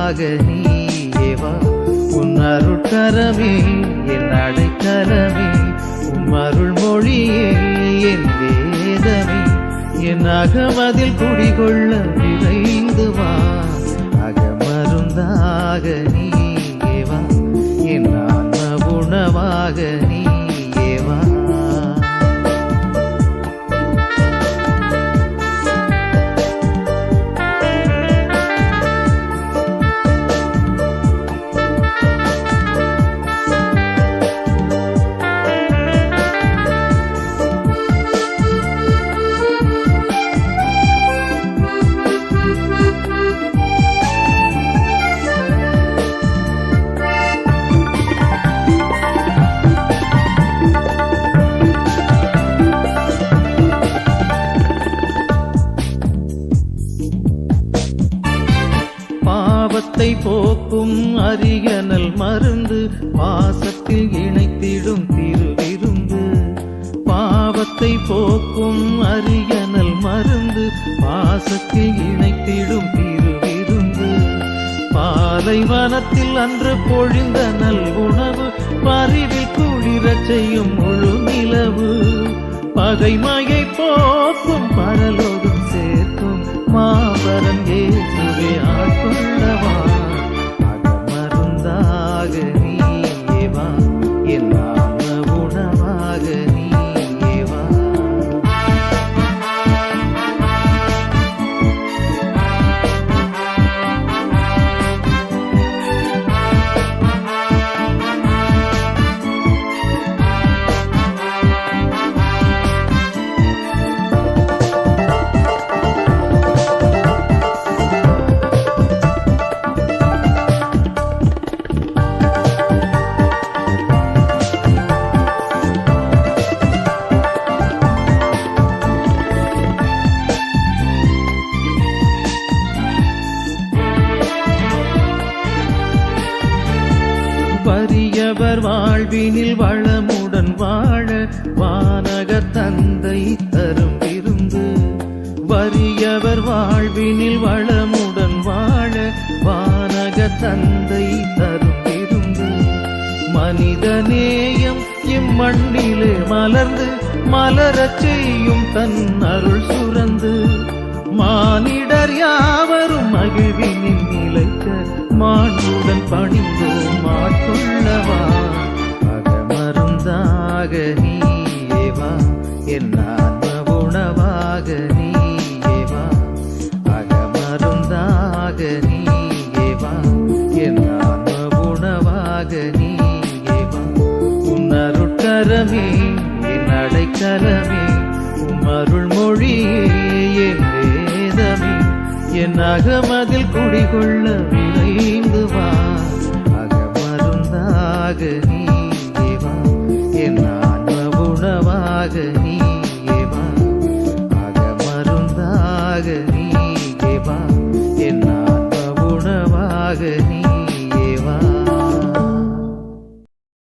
மருந்தாக நீயே வா. உன் அருட்கரமே என் அடைக்கலமே, உம் அருள் மொழியே என் வேதமே, என் அகமதில் குடிகொள்ள விரைந்து வா. அகமருந்தாக நீயே வா, என் ஆன்ம உணவாக நீயே வா. பாவத்தை போக்கும் அரியனல் மருந்து, பாசத்தில் இணைத்திடும் திருவிருந்து. பாவத்தை போக்கும் அரியனல் மருந்து, பாசத்தில் இணைத்திடும் திருவிருந்து. பாலைவனத்தில் அன்று பொழிந்த நல் உணவு, பரிவில் குளிரச் செய்யும் முழு நிலவு. பகைமையை போக்கும் பரலோகம் சேர்க்கும் மாபரம் இயேசுவே ஆட்கொள்ளவா. அகமருந்தாக நீயே வா, என் ஆன்ம உணவாக நீயே வா. வறியவர் வாழ்வினில் வளமுடன் வாழ வானக தந்தை தரும் விருந்து. வறியவர் வாழ்வினில் வளமுடன் வாழ வானக தந்தை தரும் விருந்து. மனிதநேயம் இம்மண்ணிலே மலர்ந்து மலரச் செய்யும் தன் அருள் சுரந்து. மானிடர் யாவரும் மகிழ்வினில் நிலைக்க மாண்புடன் பணிந்தோம் ஆட்கொள்ளவா. அகமருந்தாக நீயே வா, என் ஆன்ம உணவாக நீயே வா. அகமருந்தாக நீயே வா, என் ஆன்ம உணவாக நீயே வா. உன் அருட்கரமே என் அடைக்கலமே, உம் அருள் மொழியே என் வேதமே, என் அகமதில் குடிகொள்ள விரைந்து வா. அகமருந்தாக